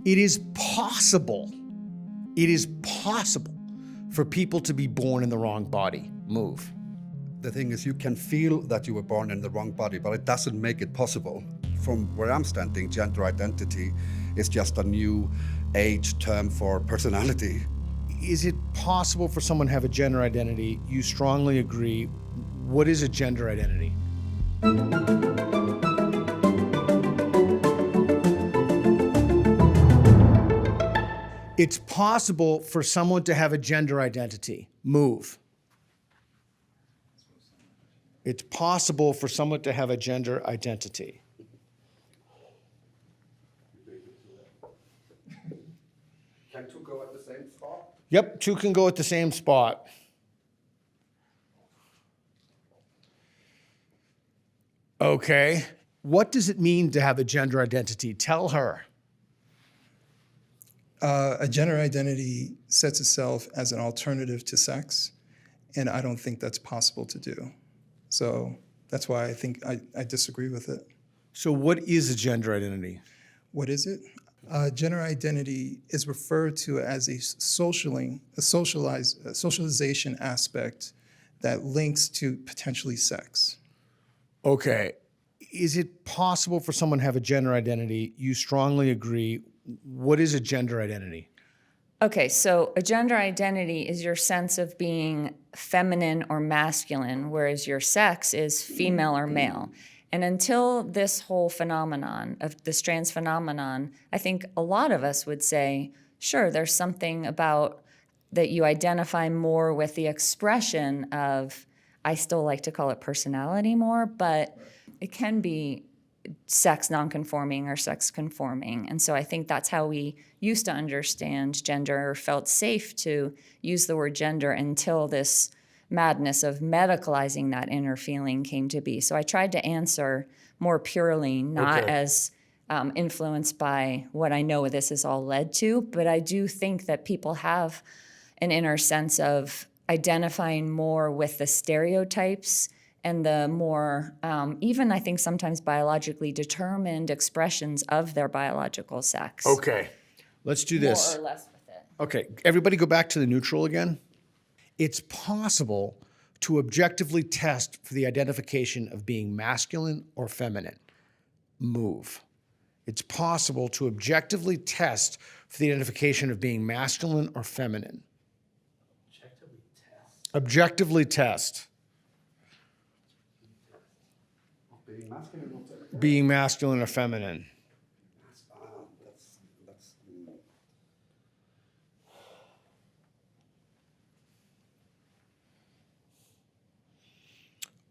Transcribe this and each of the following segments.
It is possible for people to be born in the wrong body. Move. The thing is, you can feel that you were born in the wrong body, but it doesn't make it possible. From where I'm standing, gender identity is just a new age term for personality. Is it possible for someone to have a gender identity? You strongly agree. What is a gender identity? It's possible for someone to have a gender identity. Move. It's possible for someone to have a gender identity. Can two go at the same spot? Yep, two can go at the same spot. Okay. What does it mean to have a gender identity? Tell her. A gender identity sets itself as an alternative to sex, and I don't think that's possible to do. So that's why I think I disagree with it. So what is a gender identity? What is it? Gender identity is referred to as a socialization aspect that links to potentially sex. Okay. Is it possible for someone to have a gender identity? You strongly agree. What is a gender identity? Okay, so a gender identity is your sense of being feminine or masculine, whereas your sex is female or male. And until this whole phenomenon of this trans phenomenon, I think a lot of us would say, sure, there's something about that you identify more with the expression of, I still like to call it personality more, but it can be sex nonconforming or sex conforming. And so I think that's how we used to understand gender, or felt safe to use the word gender, until this madness of medicalizing that inner feeling came to be. So I tried to answer more purely, not as influenced by what I know this has all led to, but I do think that people have an inner sense of identifying more with the stereotypes and the more, even I think sometimes biologically determined expressions of their biological sex. Okay, let's do this. More or less with it. Okay, everybody go back to the neutral again. It's possible to objectively test for the identification of being masculine or feminine. Move. It's possible to objectively test for the identification of being masculine or feminine. Objectively test. Being masculine or feminine.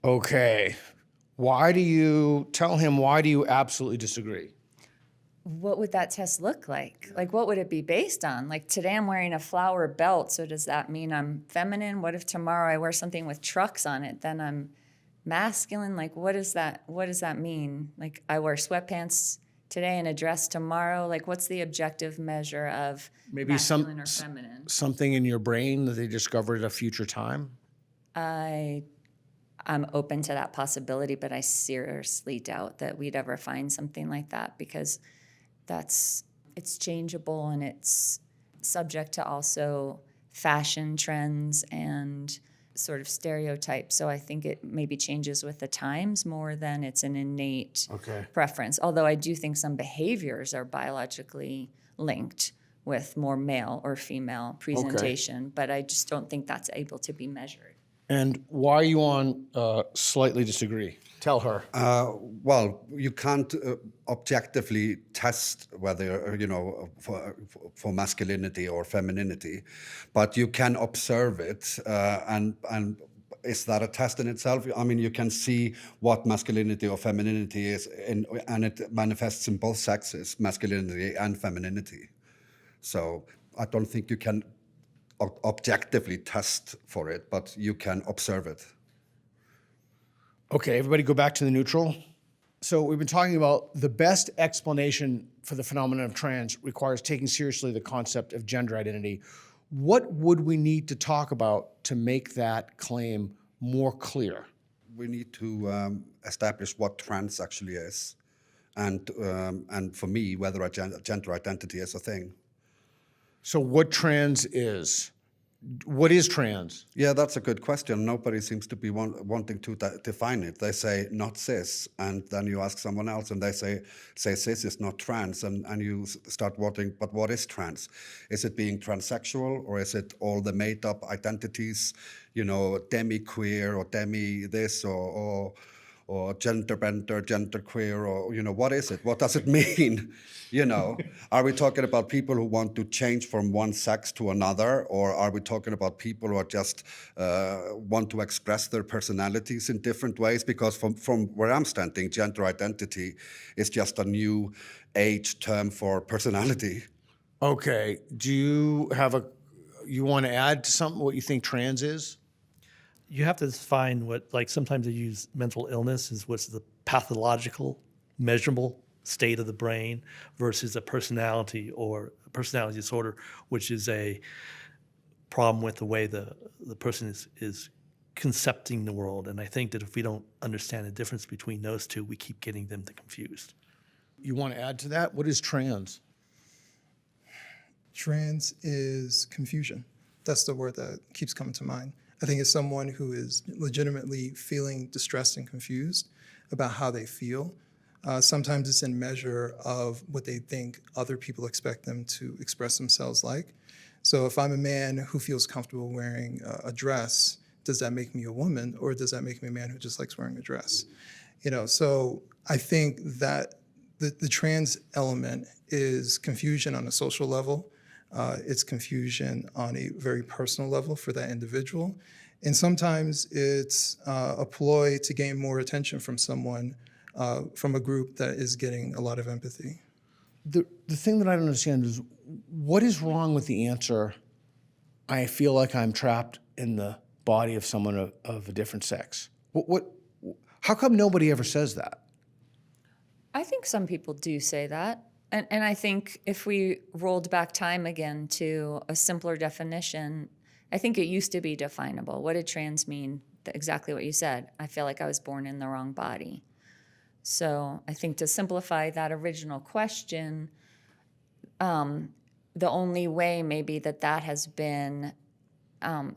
Okay. Why do you absolutely disagree? What would that test look like? Like, what would it be based on? Like, today I'm wearing a flower belt, so does that mean I'm feminine? What if tomorrow I wear something with trucks on it? Then I'm masculine? Like, what does that mean? Like, I wear sweatpants today and a dress tomorrow. Like, what's the objective measure of Maybe masculine or feminine? Something in your brain that they discovered at a future time? I'm open to that possibility, but I seriously doubt that we'd ever find something like that, because it's changeable and it's subject to also fashion trends and sort of stereotypes. So I think it maybe changes with the times more than it's an innate preference. Although I do think some behaviors are biologically linked with more male or female presentation, but I just don't think that's able to be measured. And why are you on slightly disagree? Tell her. Well, you can't objectively test whether, for masculinity or femininity, but you can observe it. And is that a test in itself? I mean, you can see what masculinity or femininity is, and it manifests in both sexes, masculinity and femininity. So I don't think you can objectively test for it, but you can observe it. Okay, everybody go back to the neutral. So we've been talking about the best explanation for the phenomenon of trans requires taking seriously the concept of gender identity. What would we need to talk about to make that claim more clear? We need to establish what trans actually is, and for me, whether a gender identity is a thing. So what trans is? What is trans? Yeah, that's a good question. Nobody seems to be wanting to define it. They say not cis, and then you ask someone else, and they say cis is not trans, and you start wondering, but what is trans? Is it being transsexual, or is it all the made-up identities, demi-queer or demi-this, or gender bender, gender queer, or what is it? What does it mean? Are we talking about people who want to change from one sex to another, or are we talking about people who are just want to express their personalities in different ways? Because from where I'm standing, gender identity is just a new age term for personality. Okay. Do you want to add to something what you think trans is? You have to define what, like sometimes they use mental illness as what's the pathological, measurable state of the brain versus a personality or a personality disorder, which is a problem with the way the person is concepting the world. And I think that if we don't understand the difference between those two, we keep getting them confused. You want to add to that? What is trans? Trans is confusion. That's the word that keeps coming to mind. I think it's someone who is legitimately feeling distressed and confused about how they feel. Sometimes it's in measure of what they think other people expect them to express themselves like. So if I'm a man who feels comfortable wearing a dress, does that make me a woman, or does that make me a man who just likes wearing a dress? So I think that the trans element is confusion on a social level. It's confusion on a very personal level for that individual. And sometimes it's a ploy to gain more attention from someone, from a group that is getting a lot of empathy. The thing that I don't understand is what is wrong with the answer, I feel like I'm trapped in the body of someone of a different sex? How come nobody ever says that? I think some people do say that. And I think if we rolled back time again to a simpler definition, I think it used to be definable. What did trans mean? Exactly what you said. I feel like I was born in the wrong body. So I think to simplify that original question, the only way maybe that has been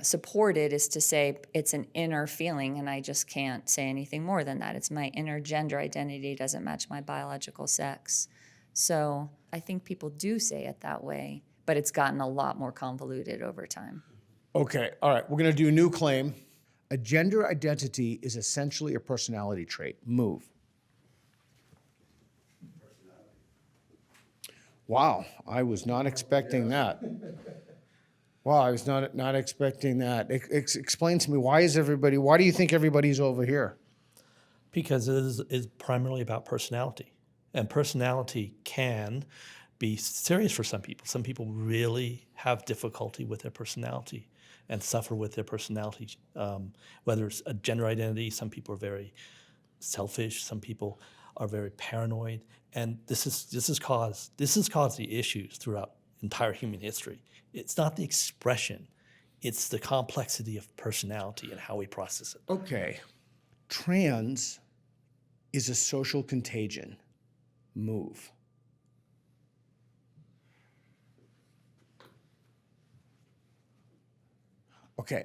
supported is to say it's an inner feeling, and I just can't say anything more than that. It's my inner gender identity doesn't match my biological sex. So I think people do say it that way, but it's gotten a lot more convoluted over time. Okay, all right, we're going to do a new claim. A gender identity is essentially a personality trait. Move. Wow, I was not expecting that. Wow, I was not expecting that. Explain to me, why do you think everybody's over here? Because it is primarily about personality. And personality can be serious for some people. Some people really have difficulty with their personality and suffer with their personality. Whether it's a gender identity, some people are very selfish, some people are very paranoid, and this has caused the issues throughout entire human history. It's not the expression, it's the complexity of personality and how we process it. Okay, trans is a social contagion. Move. Okay.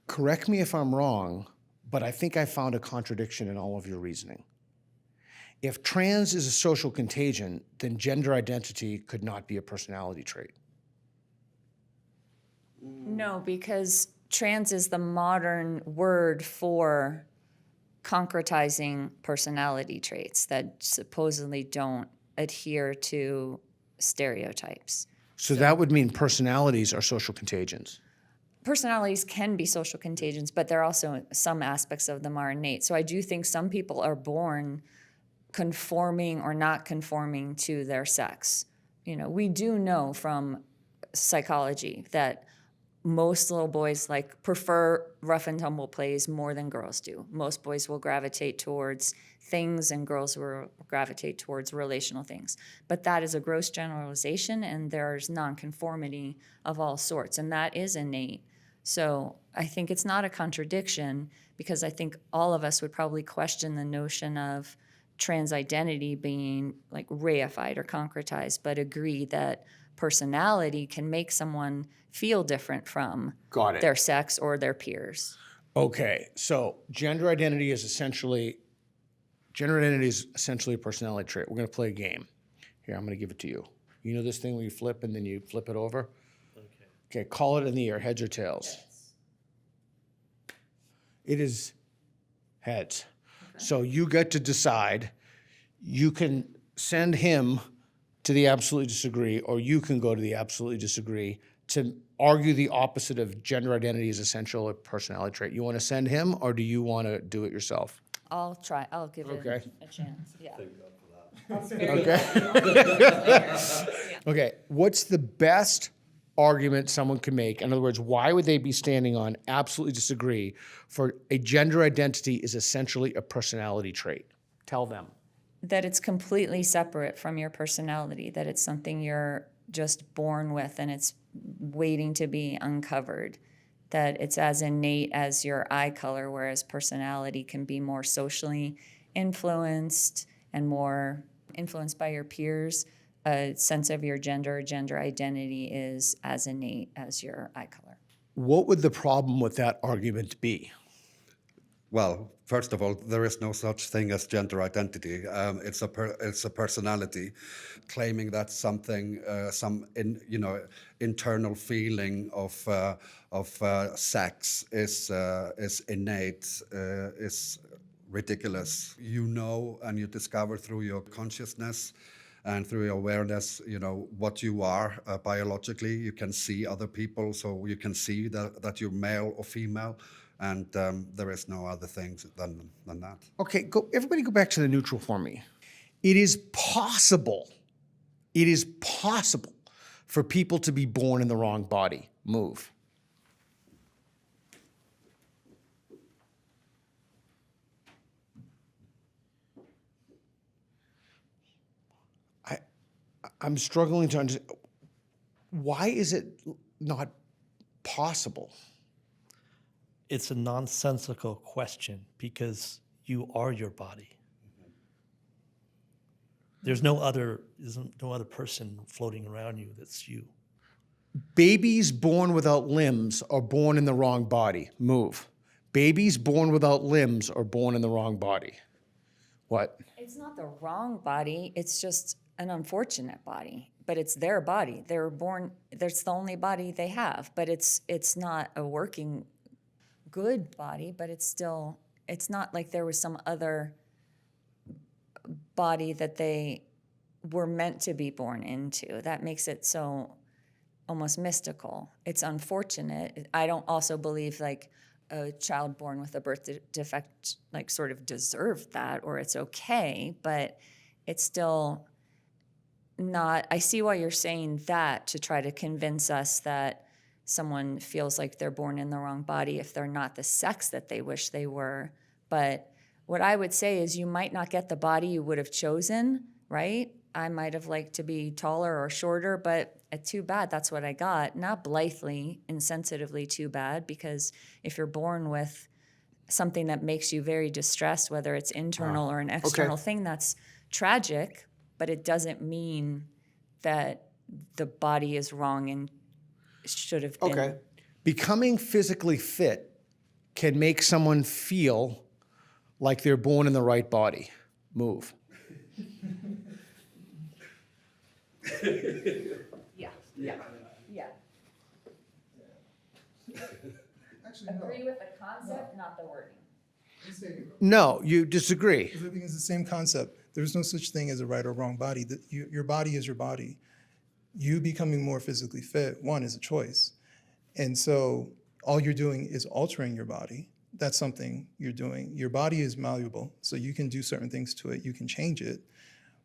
Correct me if I'm wrong, but I think I found a contradiction in all of your reasoning. If trans is a social contagion, then gender identity could not be a personality trait. No, because trans is the modern word for concretizing personality traits that supposedly don't adhere to stereotypes. So that would mean personalities are social contagions. Personalities can be social contagions, but there are also some aspects of them are innate. So I do think some people are born conforming or not conforming to their sex. We do know from psychology that most little boys prefer rough and tumble plays more than girls do. Most boys will gravitate towards things and girls will gravitate towards relational things. But that is a gross generalization, and there's nonconformity of all sorts, and that is innate. So I think it's not a contradiction, because I think all of us would probably question the notion of trans identity being like reified or concretized, but agree that personality can make someone feel different from Got it. their sex or their peers. Okay, so gender identity is essentially a personality trait. We're going to play a game. Here, I'm going to give it to you. You know this thing where you flip and then you flip it over? Okay, call it in the air, heads or tails. It is heads. So you get to decide. You can send him to the absolutely disagree, or you can go to the absolutely disagree to argue the opposite of gender identity is essential a personality trait. You want to send him, or do you want to do it yourself? I'll try. I'll give it Okay. a chance. Yeah. Okay. Okay. What's the best argument someone can make? In other words, why would they be standing on absolutely disagree for a gender identity is essentially a personality trait? Tell them. That it's completely separate from your personality, that it's something you're just born with and it's waiting to be uncovered, that it's as innate as your eye color, whereas personality can be more socially influenced and more influenced by your peers. A sense of your gender identity is as innate as your eye color. What would the problem with that argument be? Well, first of all, there is no such thing as gender identity. It's a personality, claiming that something, internal feeling of sex is innate, is ridiculous. You know, and you discover through your consciousness and through your awareness, what you are biologically. You can see other people, so you can see that you're male or female. And there is no other things than that. Okay, everybody go back to the neutral for me. It is possible for people to be born in the wrong body. Move. I'm struggling to understand. Why is it not possible? It's a nonsensical question because you are your body. There's no other person floating around you that's you. Babies born without limbs are born in the wrong body. Move. Babies born without limbs are born in the wrong body. What? It's not the wrong body, it's just an unfortunate body, but it's their body. They were born, that's the only body they have, but it's not a working good body, but it's not like there was some other body that they were meant to be born into. That makes it so almost mystical. It's unfortunate. I don't also believe like a child born with a birth defect like sort of deserved that or it's okay, but it's still not. I see why you're saying that, to try to convince us that someone feels like they're born in the wrong body if they're not the sex that they wish they were. But what I would say is you might not get the body you would have chosen, right? I might have liked to be taller or shorter, but too bad that's what I got. Not blithely, insensitively too bad, because if you're born with something that makes you very distressed, whether it's internal or an external thing, that's tragic, but it doesn't mean that the body is wrong and should have been. Okay. Becoming physically fit can make someone feel like they're born in the right body. Move. Yeah. Agree with the concept, not the wording. No, you disagree. I think it's the same concept. There's no such thing as a right or wrong body. Your body is your body. You becoming more physically fit, one, is a choice. And so all you're doing is altering your body. That's something you're doing. Your body is malleable, so you can do certain things to it. You can change it.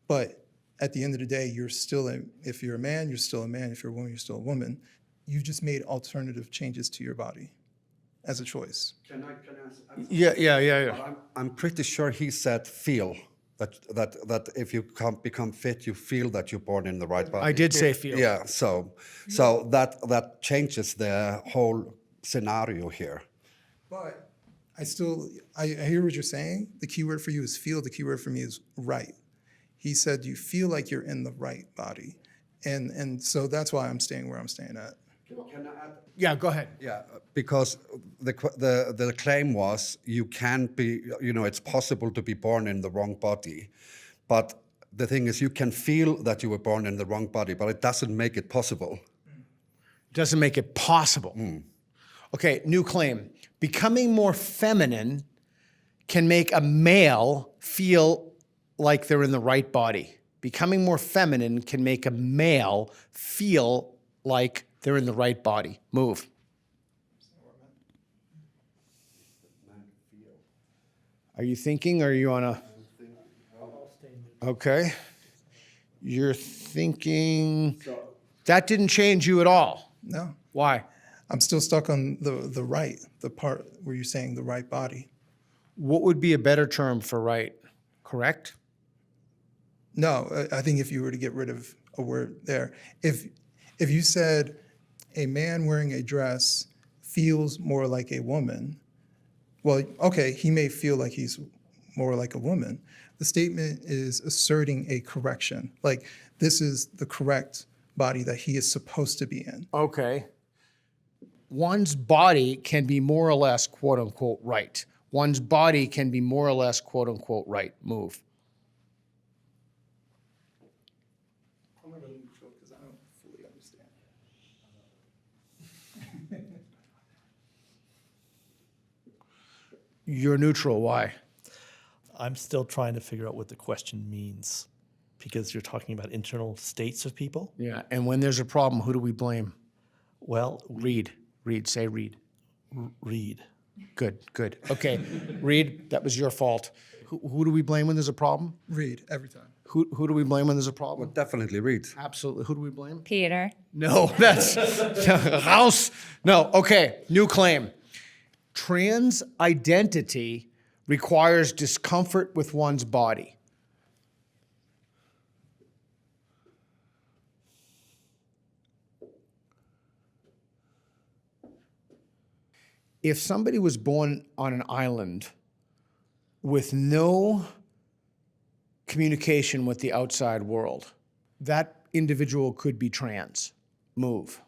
But at the end of the day, you're still if you're a man, you're still a man. If you're a woman, you're still a woman. You've just made alternative changes to your body as a choice. Can I ask? Yeah. I'm pretty sure he said feel. That if you become fit, you feel that you're born in the right body. I did say feel. Yeah, so that changes the whole scenario here. But I hear what you're saying. The key word for you is feel. The key word for me is right. He said you feel like you're in the right body. And so that's why I'm staying where I'm staying at. Can I add? Yeah, go ahead. Yeah, because the claim was you can't be, it's possible to be born in the wrong body, but the thing is you can feel that you were born in the wrong body, but it doesn't make it possible. Doesn't make it possible. Okay, new claim. Becoming more feminine can make a male feel like they're in the right body. Becoming more feminine can make a male feel like they're in the right body. Move. Are you thinking, or are you on a... Okay. You're thinking... That didn't change you at all. No, Why? I'm still stuck on the right, the part where you're saying the right body. What would be a better term for right? Correct? No, I think if you were to get rid of a word there, if you said a man wearing a dress feels more like a woman, well, okay, he may feel like he's more like a woman. The statement is asserting a correction, like this is the correct body that he is supposed to be in. Okay. One's body can be more or less, quote unquote, right. One's body can be more or less, quote unquote, right. Move. I'm going to neutral because I don't fully understand. You're neutral. Why? I'm still trying to figure out what the question means, because you're talking about internal states of people. Yeah. And when there's a problem, who do we blame? Well, Read. Say read. read. Good. Okay. Read, that was your fault. Who do we blame when there's a problem? Read every time. Who do we blame when there's a problem? Well, definitely read. Absolutely. Who do we blame? Peter. No, that's house. No, okay, new claim. Trans identity requires discomfort with one's body. If somebody was born on an island with no communication with the outside world, that individual could be trans. Move.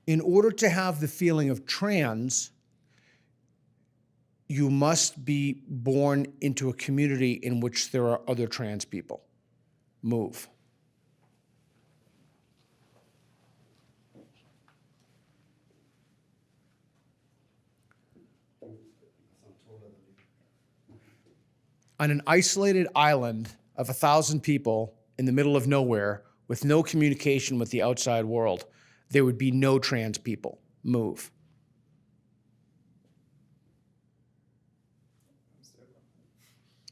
In order to have the feeling of trans, you must be born into a community in which there are other trans people. Move. On an isolated island of 1,000 people in the middle of nowhere with no communication with the outside world, there would be no trans people. Move.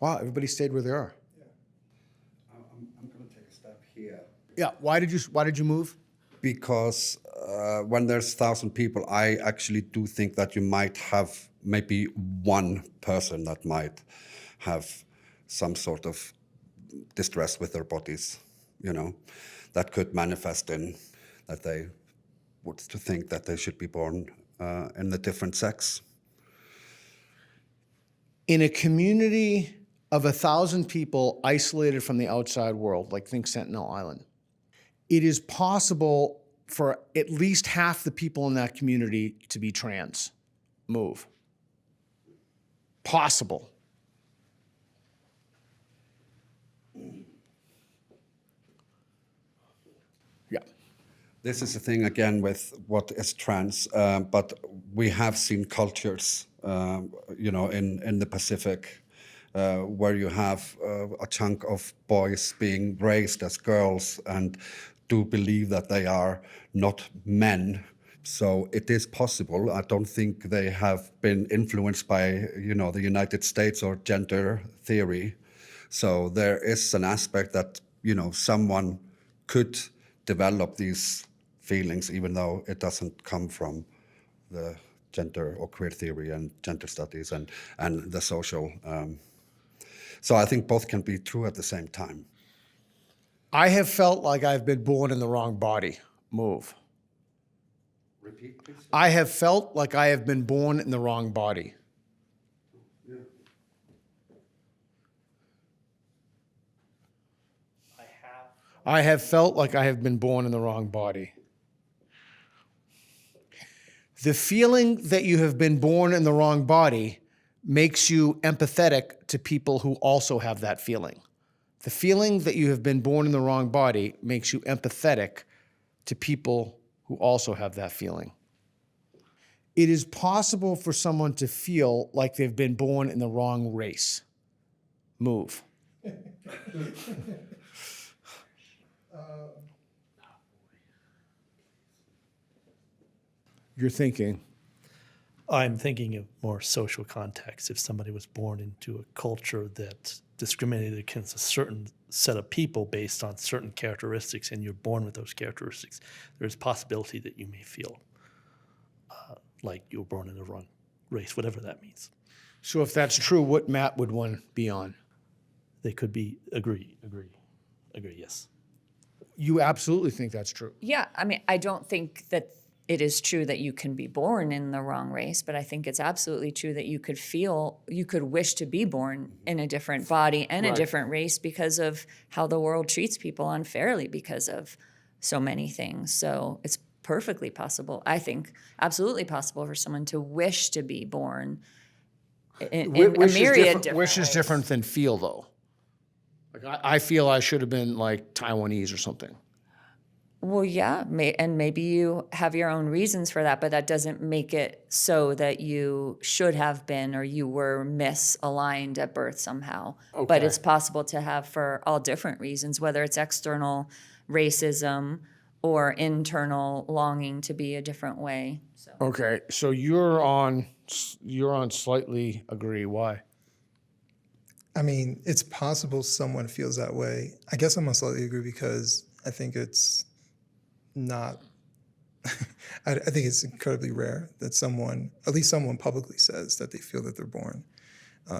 Wow, everybody stayed where they are. I'm going to take a step here. Yeah, why did you move? Because when there's 1,000 people, I actually do think that you might have maybe one person that might have some sort of distress with their bodies, that could manifest in that they would to think that they should be born in a different sex. In a community of 1,000 people isolated from the outside world, like think Sentinel Island, it is possible for at least half the people in that community to be trans. Move. Possible. Yeah. This is the thing again with what is trans, but we have seen cultures, in the Pacific, where you have a chunk of boys being raised as girls and do believe that they are not men. So it is possible. I don't think they have been influenced by, the United States or gender theory. So there is an aspect that, someone could develop these feelings, even though it doesn't come from the gender or queer theory and gender studies and the social. So I think both can be true at the same time. I have felt like I've been born in the wrong body. Move. Repeat, please. I have felt like I have been born in the wrong body. I have felt like I have been born in the wrong body. The feeling that you have been born in the wrong body makes you empathetic to people who also have that feeling. The feeling that you have been born in the wrong body makes you empathetic to people who also have that feeling. It is possible for someone to feel like they've been born in the wrong race. Move. You're thinking. I'm thinking of more social context. If somebody was born into a culture that discriminated against a certain set of people based on certain characteristics, and you're born with those characteristics, there's a possibility that you may feel like you were born in the wrong race, whatever that means. So if that's true, what map would one be on? They could be, agree, yes. You absolutely think that's true. Yeah, I mean, I don't think that it is true that you can be born in the wrong race, but I think it's absolutely true that you could wish to be born in a different body and a different race because of how the world treats people unfairly because of so many things. So it's perfectly possible, I think, absolutely possible for someone to wish to be born in a myriad different Wish is ways. different than feel, though. Like I feel I should have been like Taiwanese or something. Well, yeah, and maybe you have your own reasons for that, but that doesn't make it so that you should have been or you were misaligned at birth somehow. But Okay. it's possible to have for all different reasons, whether it's external racism or internal longing to be a different way. So Okay, so you're on slightly agree. Why? I mean, it's possible someone feels that way. I guess I'm gonna slightly agree because I think it's not, I think it's incredibly rare that someone, at least someone publicly says that they feel that they're born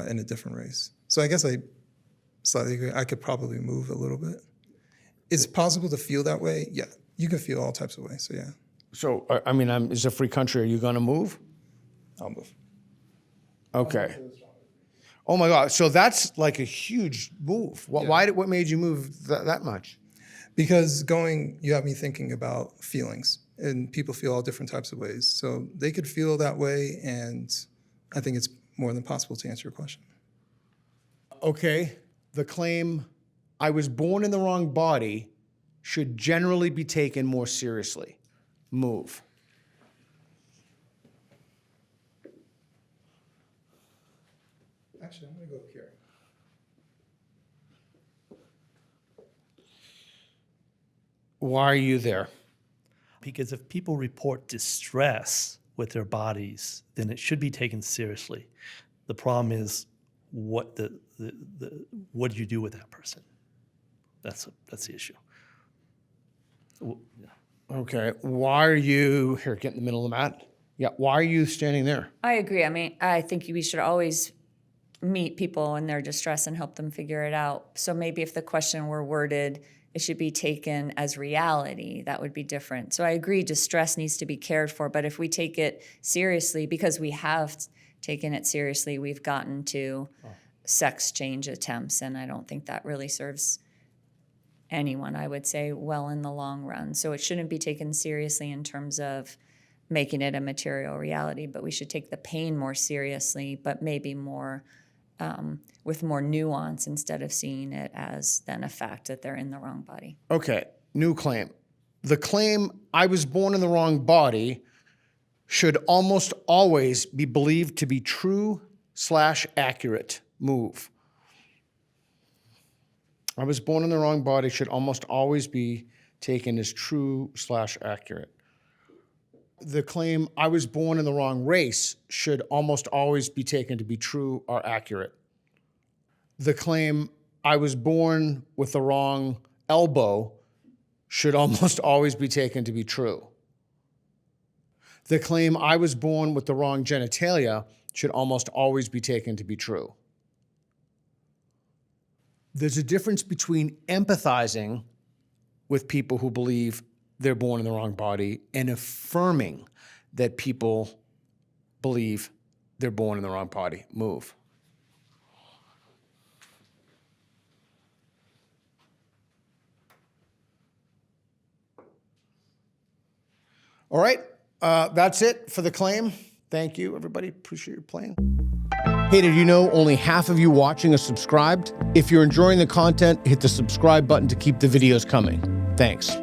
in a different race. So I guess I slightly agree. I could probably move a little bit. It's possible to feel that way. Yeah, you can feel all types of ways. So yeah, So I mean, it's a free country. Are you going to move? I'll move. Okay. Oh my God! So that's like a huge move. What made you move that much? Because you have me thinking about feelings, and people feel all different types of ways. So they could feel that way, and I think it's more than possible to answer your question. Okay. The claim, I was born in the wrong body, should generally be taken more seriously. Move. Actually, I'm going to go here. Why are you there? Because if people report distress with their bodies, then it should be taken seriously. The problem is what what do you do with that person? That's the issue. Okay. Why are you here? Get in the middle of the mat. Yeah. Why are you standing there? I agree. I mean, I think we should always meet people in their distress and help them figure it out. So maybe if the question were worded, it should be taken as reality, that would be different. So I agree, distress needs to be cared for, but if we take it seriously, because we have taken it seriously, we've gotten to sex change attempts, and I don't think that really serves anyone, I would say, well in the long run. So it shouldn't be taken seriously in terms of making it a material reality, but we should take the pain more seriously, but maybe more with more nuance instead of seeing it as then a fact that they're in the wrong body. Okay. New claim. The claim, I was born in the wrong body, should almost always be believed to be true/accurate. Move. I was born in the wrong body should almost always be taken as true/accurate. The claim, I was born in the wrong race, should almost always be taken to be true or accurate. The claim, I was born with the wrong elbow, should almost always be taken to be true. The claim, I was born with the wrong genitalia, should almost always be taken to be true. There's a difference between empathizing with people who believe they're born in the wrong body and affirming that people believe they're born in the wrong body. Move. All right, that's it for the claim. Thank you, everybody. Appreciate your playing. Hey, did you know only half of you watching are subscribed? If you're enjoying the content, hit the subscribe button to keep the videos coming. Thanks.